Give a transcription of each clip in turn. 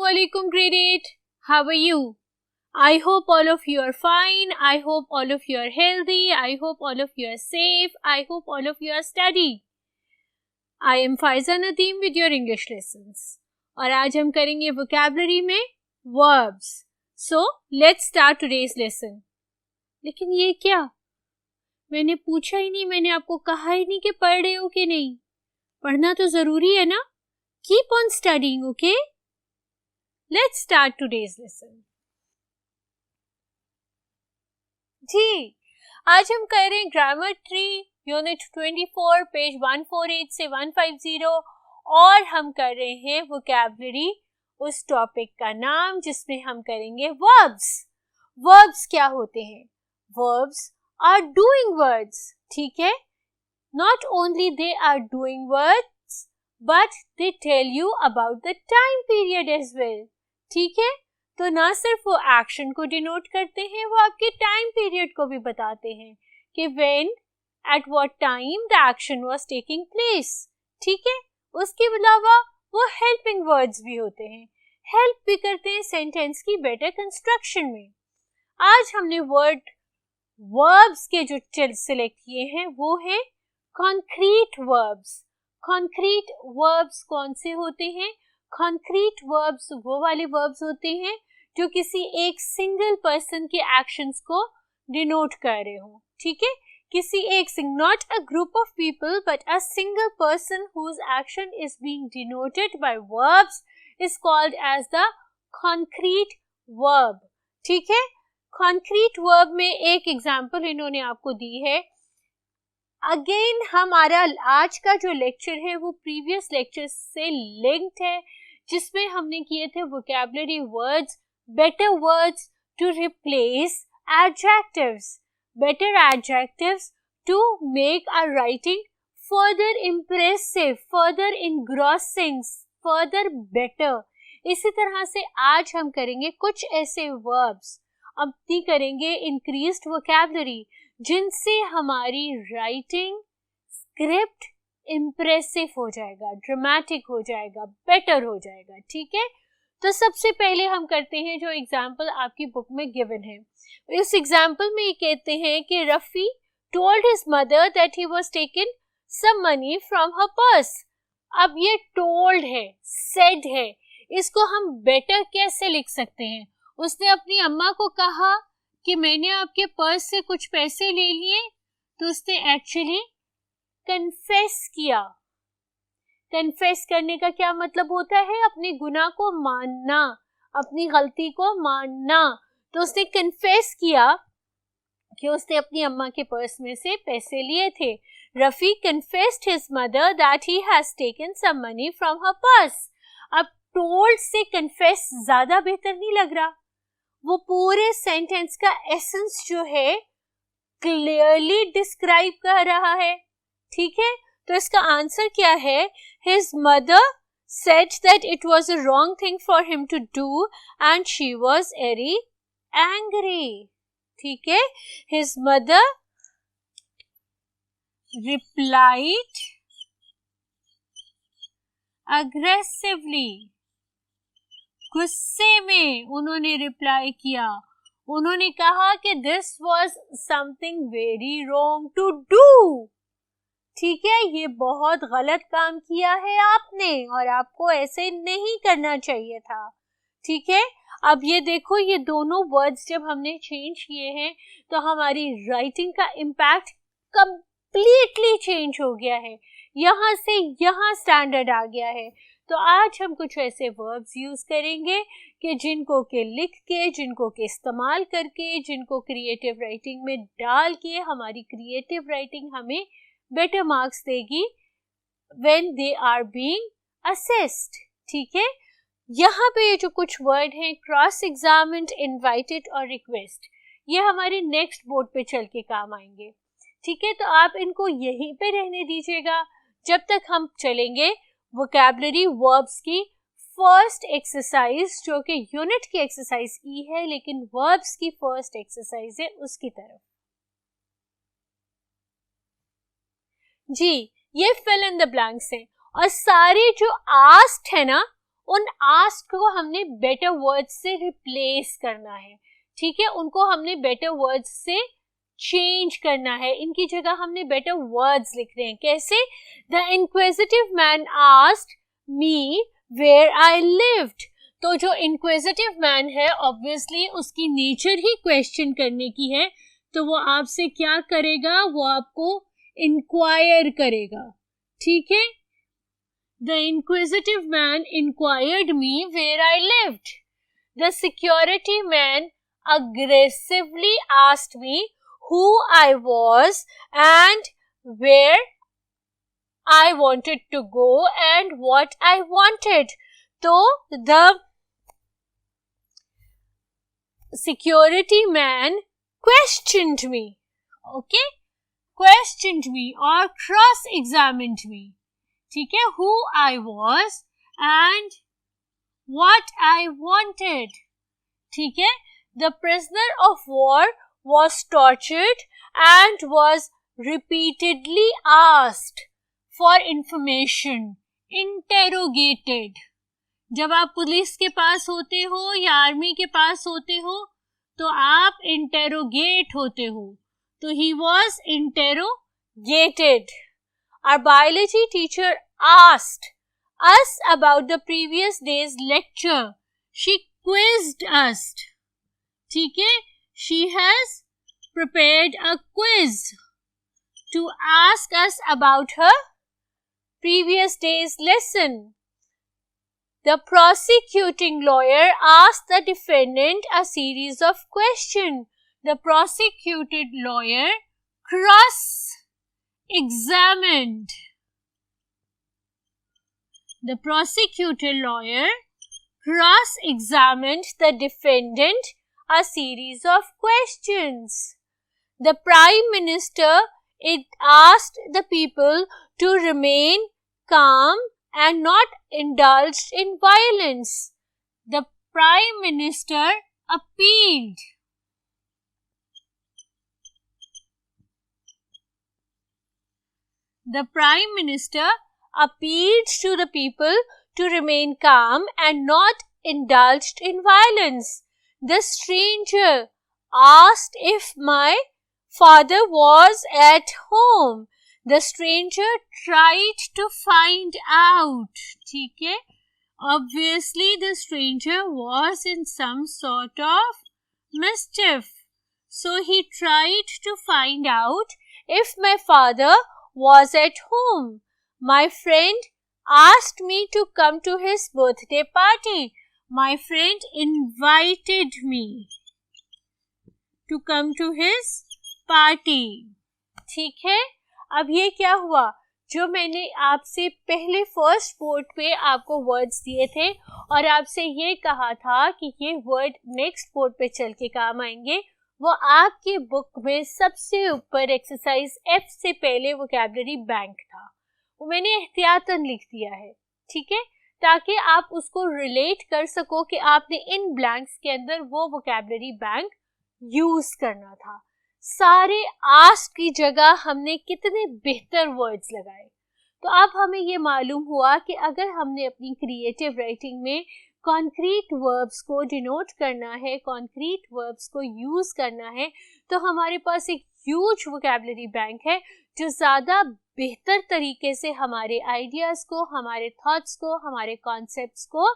Assalamualaikum grade 8. How are you? I hope all of you are fine. I hope all of you are healthy. I hope all of you are safe. I hope all of you are studying. I am Faiza Nadeem with your English lessons. और आज हम करेंगे vocabulary में verbs. So let's start today's lesson. लेकिन ये क्या? मैंने पूछा ही नहीं, मैंने आपको कहा ही नहीं कि पढ़ रहे हो कि नहीं. पढ़ना तो जरूरी है ना? Keep on studying, okay? Let's start today's lesson. जी, आज हम कर रहे हैं ग्रामर ट्री यूनिट 24 पेज 148 से 150 और हम कर रहे हैं वोकैबुलरी उस टॉपिक का नाम जिसमें हम करेंगे वर्ब्स. वर्ब्स क्या होते हैं? Verbs are doing words. ठीक है, not only they are doing words but they tell you about the time period as well. ठीक है, तो ना सिर्फ वो एक्शन को डिनोट करते हैं, वो आपके टाइम पीरियड को भी बताते हैं कि when at what time the action was taking place. ठीक है, उसके अलावा वो हेल्पिंग वर्ड्स भी होते हैं, हेल्प भी करते हैं सेंटेंस की बेटर कंस्ट्रक्शन में. आज हमने वर्ब्स के जो सिलेक्ट किए हैं वो है कॉन्क्रीट वर्ब्स. कॉन्क्रीट वर्ब्स कौन से होते हैं? कॉन्क्रीट वर्ब्स वो वाले वर्ब्स होते हैं जो किसी एक सिंगल पर्सन के एक्शंस को डिनोट कर रहे हो. ठीक है, किसी एक not a group of people but a single person whose action is being denoted by verbs is called as the concrete verb. ठीक है, कॉन्क्रीट वर्ब में एक एग्जांपल इन्होंने आपको दी है. अगेन हमारा आज का जो लेक्चर है वो प्रीवियस लेक्चर से लिंक्ड है जिसमें हमने किए थे vocabulary words, better words to replace adjectives, better adjectives to make our writing further impressive, further engrossing, further better. इसी तरह से आज हम करेंगे कुछ ऐसे वर्ब्स, अब भी करेंगे इंक्रीज्ड वोकैबुलरी जिनसे हमारी राइटिंग स्क्रिप्ट इम्प्रेसिव हो जाएगा, ड्रामेटिक हो जाएगा, बेटर हो जाएगा. ठीक है, तो सबसे पहले हम करते हैं जो एग्जाम्पल आपकी बुक में गिवन है. इस एग्जाम्पल में ये कहते हैं कि Rafi told his mother that he was taken some money from her purse. अब ये टोल्ड है, सेड है, इसको हम बेटर कैसे लिख सकते हैं? उसने अपनी अम्मा को कहा कि मैंने आपके पर्स से कुछ पैसे ले लिए, तो उसने एक्चुअली कन्फेस किया. कन्फेस करने का क्या मतलब होता है? अपने गुनाह को मानना, अपनी गलती को मानना. तो उसने कन्फेस किया कि उसने अपनी अम्मा के पर्स में से पैसे लिए थे. Rafi confessed his mother that he has taken some money from her purse. अब टोल्ड से कन्फेस ज्यादा बेहतर नहीं लग रहा? वो पूरे सेंटेंस का एसेंस जो है क्लियरली डिस्क्राइब कर रहा है. ठीक है, तो इसका आंसर क्या है? His mother said that it was a wrong thing for him to do and she was very angry. ठीक है, हिज मदर रिप्लाइड अग्रेसिवली, गुस्से में उन्होंने रिप्लाई किया. उन्होंने कहा कि this was something very wrong to do. ठीक है, ये बहुत गलत काम किया है आपने और आपको ऐसे नहीं करना चाहिए था. ठीक है, अब ये देखो, ये दोनों वर्ड्स जब हमने चेंज किए हैं तो हमारी राइटिंग का इम्पैक्ट कंप्लीटली चेंज हो गया है. यहाँ से यहाँ स्टैंडर्ड आ गया है. तो आज हम कुछ ऐसे वर्ब्स यूज करेंगे कि जिनको के लिख के, जिनको के इस्तेमाल करके, जिनको क्रिएटिव राइटिंग में डाल के हमारी क्रिएटिव राइटिंग हमें बेटर मार्क्स देगी when they are being assessed. ठीक है, यहाँ पे ये जो कुछ वर्ड हैं, क्रॉस एग्जामिन्ड, इनवाइटेड और रिक्वेस्ट, ये हमारे नेक्स्ट बोर्ड पे चल के काम आएंगे. ठीक है, तो आप इनको यहीं पे रहने दीजिएगा जब तक हम चलेंगे वोकैबुलरी वर्ब्स की फर्स्ट एक्सरसाइज जो कि यूनिट की एक्सरसाइज ई है लेकिन वर्ब्स की फर्स्ट एक्सरसाइज है उसकी तरफ. जी, ये फिल इन द ब्लैंक्स हैं और सारे जो आस्क्ड है ना उन आस्क्ड को हमने बेटर वर्ड्स से रिप्लेस करना है, ठीक है, उनको हमने बेटर वर्ड्स से चेंज करना है, इनकी जगह हमने बेटर वर्ड्स लिख रहे हैं. कैसे? The inquisitive man asked me where I lived. तो जो इंक्विजिटिव मैन है ऑब्वियसली उसकी नेचर ही क्वेश्चन करने की है, तो वो आपसे क्या करेगा? वो आपको इंक्वायर करेगा, ठीक है. The inquisitive man inquired me where I lived. The security man aggressively asked me who I was and where I wanted to go and what I wanted. So the security man questioned me, okay? Questioned me or cross-examined me. ठीक है, who I was and what I wanted. ठीक है, the prisoner of war was tortured and was repeatedly asked for information, interrogated. जब आप police के पास होते हो या आर्मी के पास होते हो तो आप इंटेरोगेट होते हो, तो he was interrogated. Our biology teacher asked us about the previous day's lecture. She quizzed us. ठीक है, she has prepared a quiz to ask us about her previous day's lesson. The prosecuting lawyer asked the defendant a series of questions. The prosecuted lawyer cross-examined. The prosecutor lawyer cross-examined the defendant a series of questions. The Prime Minister asked the people to remain calm and not indulged in violence. The Prime Minister appealed. The Prime Minister appealed to the people to remain calm and not indulged in violence. The stranger asked if my father was at home. The stranger tried to find out. ठीक है, obviously the stranger was in some sort of mischief. So he tried to find out if my father was at home. My friend asked me to come to his birthday party. My friend invited me to come to his party. ठीक है, अब ये क्या हुआ? जो मैंने आपसे पहले फर्स्ट बोर्ड पे आपको वर्ड्स दिए थे और आपसे ये कहा था कि ये वर्ड नेक्स्ट बोर्ड पे चल के काम आएंगे, वो आपके बुक में सबसे ऊपर एक्सरसाइज F से पहले वोकैबुलरी बैंक था, वो मैंने एहतियातन लिख दिया है, ठीक है, ताकि आप उसको रिलेट कर सको कि आपने इन ब्लैंक्स के अंदर वो वोकैबुलरी बैंक यूज करना था. सारे आस्क की जगह हमने कितने बेहतर वर्ड्स लगाए. तो अब हमें ये मालूम हुआ कि अगर हमने अपनी क्रिएटिव राइटिंग में कॉन्क्रीट वर्ब्स को डिनोट करना है, कॉन्क्रीट वर्ब्स को यूज करना है, तो हमारे पास एक ह्यूज वोकैबुलरी बैंक है जो ज़्यादा बेहतर तरीके से हमारे आइडियाज़ को, हमारे थॉट्स को, हमारे कॉन्सेप्ट्स को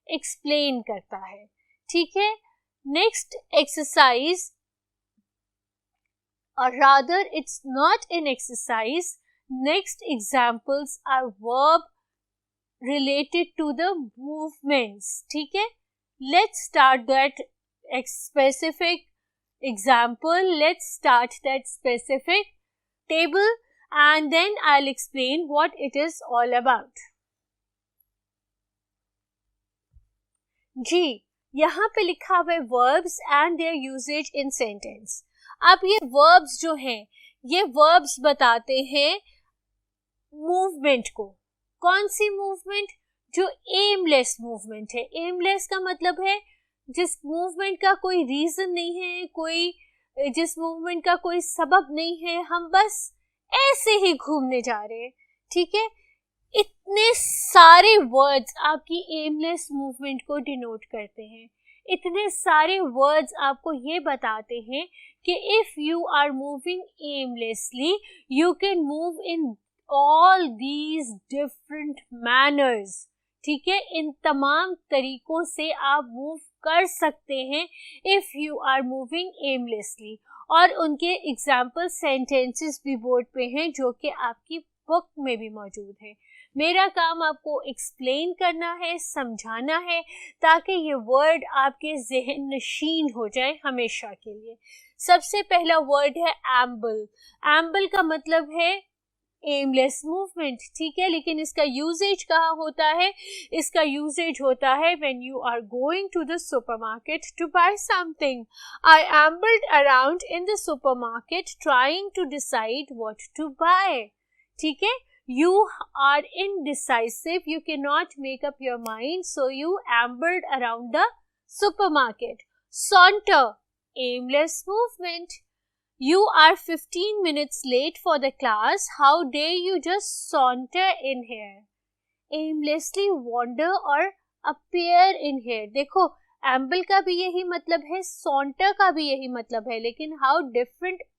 एक्सप्लेन करता है. ठीक है, next exercise, or rather it's not an exercise, next examples are verb related to the movements. ठीक है, let's start that specific example, let's start that specific table and then I'll explain what it is all about. जी, यहाँ पे लिखा हुआ है verbs and their usage in sentence. अब ये verbs जो हैं, ये वर्ब्स बताते हैं मूवमेंट को. कौन सी मूवमेंट? जो एमलेस मूवमेंट है. एमलेस का मतलब है जिस मूवमेंट का कोई रीजन नहीं है, जिस मूवमेंट का कोई सबब नहीं है, हम बस ऐसे ही घूमने जा रहे हैं. ठीक है, इतने सारे वर्ड्स आपकी एमलेस मूवमेंट को डिनोट करते हैं, इतने सारे वर्ड्स आपको ये बताते हैं कि if you are moving aimlessly you can move in all these different manners. ठीक है, इन तमाम तरीकों से आप मूव कर सकते हैं if you are moving aimlessly. और उनके एग्जाम्पल सेंटेंसेस भी बोर्ड पे हैं जो कि आपकी बुक में भी मौजूद है। मेरा काम आपको एक्सप्लेन करना है, समझाना है, ताकि ये वर्ड आपके ज़हन नशीन हो जाए हमेशा के लिए। सबसे पहला वर्ड है एम्बल। एम्बल का मतलब है एमलेस मूवमेंट। ठीक है, लेकिन इसका यूजेज कहाँ होता है? इसका यूजेज होता है when you are going to the supermarket to buy something. I ambled around in the supermarket trying to decide what to buy. ठीक है, you are indecisive, you cannot make up your mind, so you ambled around the supermarket. Saunter, aimless movement. You are 15 minutes late for the class, how dare you just saunter in here? Aimlessly wander or appear in here. देखो, amble का भी यही मतलब है, saunter का भी यही मतलब है, लेकिन how different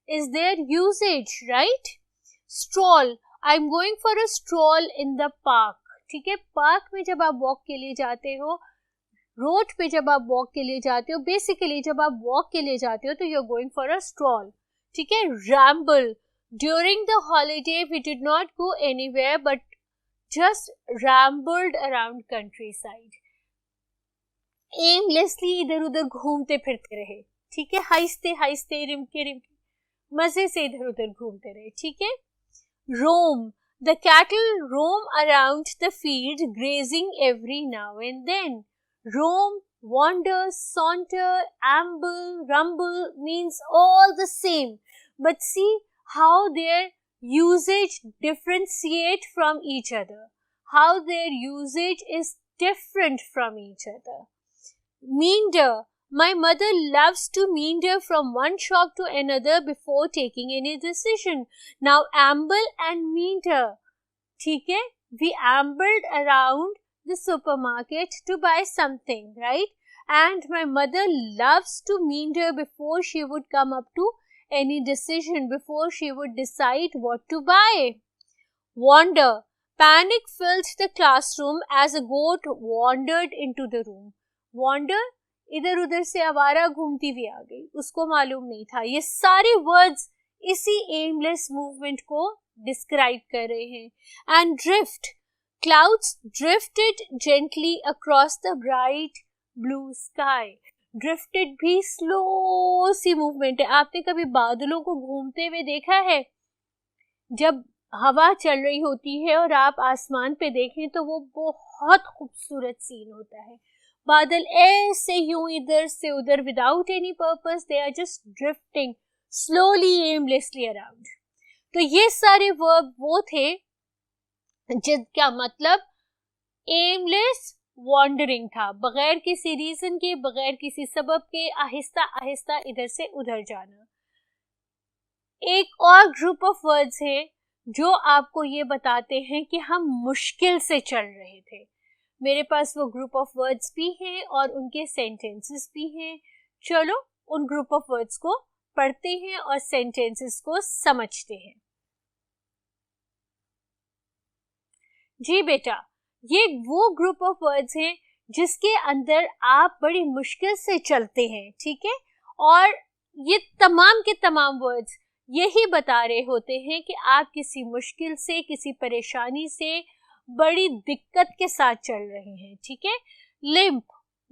is their usage, right? Stroll, I'm going for a stroll in the park. ठीक है, पार्क में जब आप वॉक के लिए जाते हो, रोड पे जब आप वॉक के लिए जाते हो, बेसिकली जब आप वॉक के लिए जाते हो तो you're going for a stroll. ठीक है, ramble, during the holiday we did not go anywhere but just rambled around countryside. aimlessly इधर उधर घूमते फिरते रहे। ठीक है, हंसते हंसते रिमके रिमके मजे से इधर उधर घूमते रहे। ठीक है, roam, the cattle roam around the field grazing every now and then. Roam, wander, saunter, amble, rumble means all the same, but see how their usage differentiate from each other, how their usage is different from each other. Meander, my mother loves to meander from one shop to another before taking any decision. Now amble and meander. ठीक है, we ambled around the supermarket to buy something, right? And my mother loves to meander before she would come up to any decision, before she would decide what to buy. Wander, panic filled the classroom as a goat wandered into the room. Wander, इधर उधर से आवारा घूमती हुई आ गई, उसको मालूम नहीं था। ये सारे वर्ड्स इसी एमलेस मूवमेंट को डिस्क्राइब कर रहे हैं। And drift, clouds drifted gently across the bright blue sky. Drifted भी स्लो सी मूवमेंट है। आपने कभी बादलों को घूमते हुए देखा है? जब हवा चल रही होती है और आप आसमान पे देखें तो वो बहुत खूबसूरत सीन होता है। बादल ऐसे यूं इधर से उधर without any purpose, they are just drifting slowly aimlessly around. तो ये सारे वर्ब वो थे जिनका मतलब एमलेस वॉन्डरिंग था, बगैर किसी रीजन के, बगैर किसी सबब के, आहिस्ता आहिस्ता इधर से उधर जाना। एक और ग्रुप ऑफ वर्ड्स है जो आपको ये बताते हैं कि हम मुश्किल से चल रहे थे। मेरे पास वो ग्रुप ऑफ वर्ड्स भी हैं और उनके सेंटेंसेस भी हैं। चलो उन ग्रुप ऑफ वर्ड्स को पढ़ते हैं और सेंटेंसेस को समझते हैं। जी बेटा, ये वो ग्रुप ऑफ वर्ड्स हैं जिसके अंदर आप बड़ी मुश्किल से चलते हैं। ठीक है, और ये तमाम के तमाम वर्ड्स यही बता रहे होते हैं कि आप किसी मुश्किल से, किसी परेशानी से, बड़ी दिक्कत के साथ चल रहे हैं। ठीक है, limp,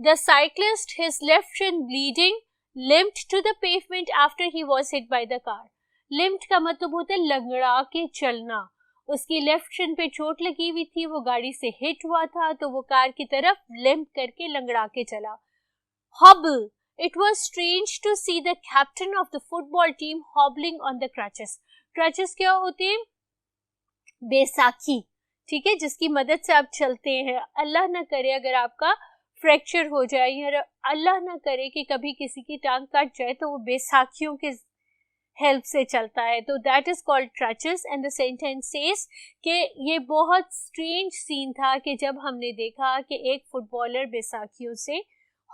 the cyclist his left Shin bleeding limped to the pavement after he was hit by the car. limped का मतलब होता है लंगड़ा के चलना। उसकी लेफ्ट शिन पे चोट लगी हुई थी, वो गाड़ी से हिट हुआ था तो वो कार की तरफ लिम्प करके लंगड़ा के चला। hobble, it was strange to see the captain of the football team hobbling on the crutches. crutches क्या होते हैं? बैसाखी। ठीक है, जिसकी मदद से आप चलते हैं। अल्लाह ना करे अगर आपका फ्रैक्चर हो जाए या अल्लाह ना करे कि कभी किसी की टांग कट जाए तो वो बैसाखियों के हेल्प से चलता है, तो that is called crutches. And the sentence says कि ये बहुत स्ट्रेंज सीन था कि जब हमने देखा कि एक फुटबॉलर बैसाखियों से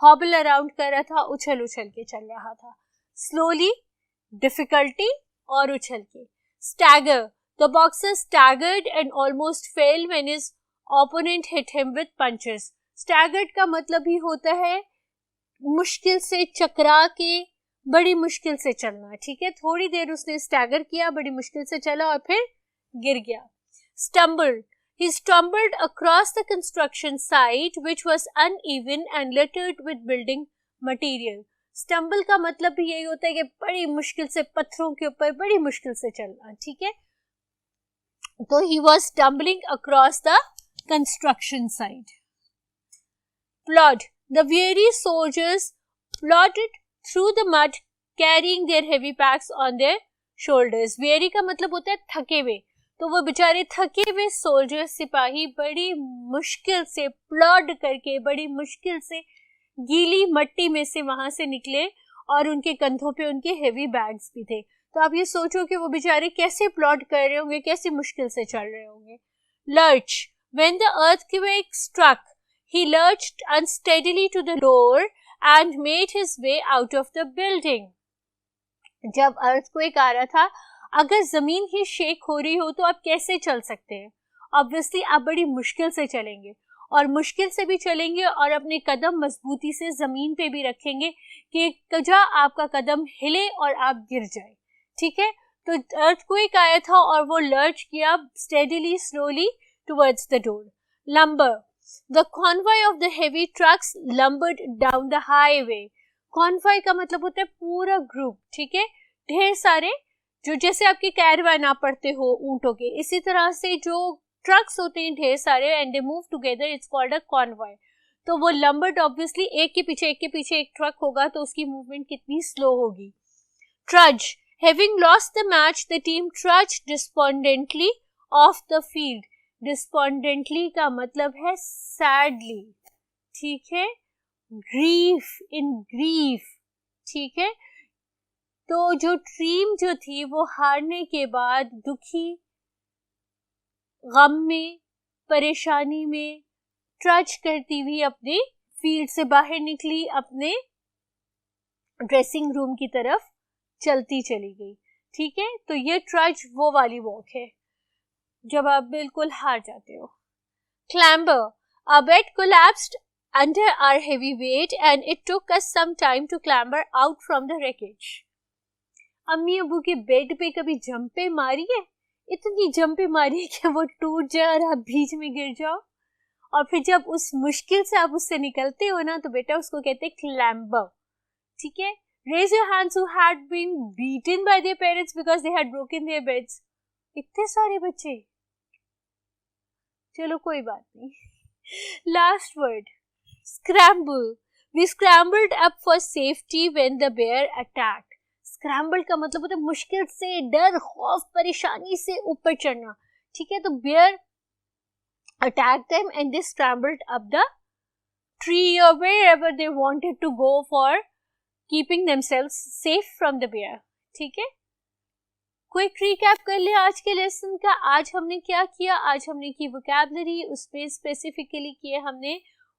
हॉबल अराउंड कर रहा था, उछल उछल के चल रहा था, स्लोली, डिफिकल्टी और उछल के। Stagger, the boxer staggered and almost fell when his opponent hit him with punches. Staggered का मतलब ही होता है मुश्किल से चकरा के, बड़ी मुश्किल से चलना, ठीक है। थोड़ी देर उसने स्टैगर किया, बड़ी मुश्किल से चला और फिर गिर गया। Stumbled, he stumbled across the construction site which was uneven and littered with building material. Stumble का मतलब भी यही होता है कि बड़ी मुश्किल से पत्थरों के ऊपर बड़ी मुश्किल से चलना, ठीक है। तो he was stumbling across the construction site. Plod, the weary soldiers plodded through the mud carrying their heavy packs on their shoulders. weary का मतलब होता है थके हुए, तो वो बेचारे थके हुए सोल्जर्स, सिपाही बड़ी मुश्किल से प्लॉड करके, बड़ी मुश्किल से गीली मट्टी में से वहां से निकले और उनके कंधों पे उनके हेवी बैग्स भी थे। तो आप ये सोचो कि वो बेचारे कैसे प्लॉड कर रहे होंगे, कैसे मुश्किल से चल रहे होंगे। Lurch, when the earthquake struck, he lurched unsteadily to the door and made his way out of the building. जब अर्थक्वेक आ रहा था, अगर जमीन ही शेक हो रही हो तो आप कैसे चल सकते हैं? ऑब्वियसली आप बड़ी मुश्किल से चलेंगे, और मुश्किल से भी चलेंगे और अपने कदम मजबूती से जमीन पे भी रखेंगे कि कजा आपका कदम हिले और आप गिर जाए, ठीक है। तो अर्थक्वेक आया था और वो लर्च किया steadily, slowly towards the door. Lumber, the convoy of the heavy trucks lumbered down the highway. Convoy का मतलब होता है पूरा ग्रुप, ठीक है, ढेर सारे, जो जैसे आपके कैरवान आप पढ़ते हो ऊंटों के, इसी तरह से जो ट्रक्स होते हैं ढेर सारे, and they move together, it's called a convoy. तो वो लंबर्ड, ऑब्वियसली एक के पीछे एक ट्रक होगा तो उसकी मूवमेंट कितनी स्लो होगी। Trudge, having lost the match the team trudge despondently off the field. Despondently का मतलब है सैडली, ठीक है, ग्रीफ, इन ग्रीफ, ठीक है। तो जो टीम जो थी वो हारने के बाद दुखी, गम में, परेशानी में ट्रच करती हुई अपने फील्ड से बाहर निकली, अपने ड्रेसिंग रूम की तरफ चलती चली गई, ठीक है। तो ये ट्रच वो वाली वॉक है जब आप बिल्कुल हार जाते हो। क्लैम्बर, our bed collapsed under our heavy weight and it took us some time to clamber out from the wreckage. अम्मी अबू के बेड पे कभी जंपे मारी है? इतनी जंपे मारी है कि वो टूट जाए और आप बीच में गिर जाओ, और फिर जब उस मुश्किल से आप उससे निकलते हो ना, तो बेटा उसको कहते हैं क्लैम्बर, ठीक है। Raise your hands who had been beaten by their parents because they had broken their beds. इतने सारे बच्चे, चलो कोई बात नहीं। Last word, scramble. We scrambled up for safety when the bear attacked. Scramble का मतलब होता है मुश्किल से, डर, खौफ, परेशानी से ऊपर चढ़ना, ठीक है। तो bear attacked them and they scrambled up the tree or wherever they wanted to go for keeping themselves safe from the bear, ठीक है। क्विक रिकैप कर ले आज के लेसन का। आज हमने क्या किया? आज हमने की वोकैबुलरी, उसमें स्पेसिफिकली किए हमने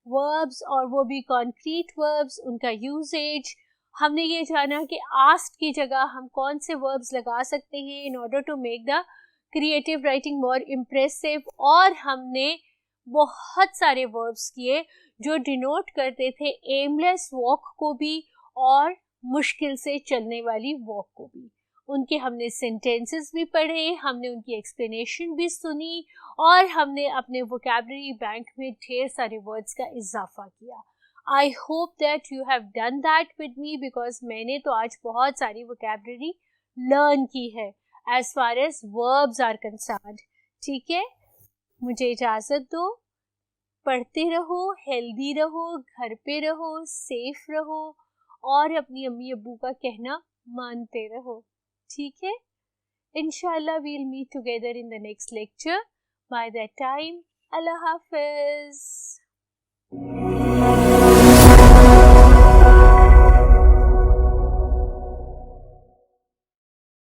वर्ब्स, और वो भी कॉन्क्रीट वर्ब्स, उनका यूजेज। हमने ये जाना कि आस्क्ड की जगह हम कौन से वर्ब्स लगा सकते हैं in order to make the creative writing more impressive, और हमने बहुत सारे वर्ब्स किए जो डिनोट करते थे एमलेस वॉक को भी और मुश्किल से चलने वाली वॉक को भी। उनके हमने सेंटेंसेस भी पढ़े, हमने उनकी एक्सप्लेनेशन भी सुनी, और हमने अपने वोकैबुलरी बैंक में ढेर सारे वर्ड्स का इजाफा किया। I hope that you have done that with me, because मैंने तो आज बहुत सारी वोकैबुलरी लर्न की है as far as verbs are concerned, ठीक है। मुझे इजाज़त दो, पढ़ते रहो, हेल्दी रहो, घर पे रहो, सेफ रहो, और अपनी अम्मी अब्बू का कहना मानते रहो, ठीक है। इंशाल्लाह we'll meet together in the next lecture. By that time, Allah Hafiz.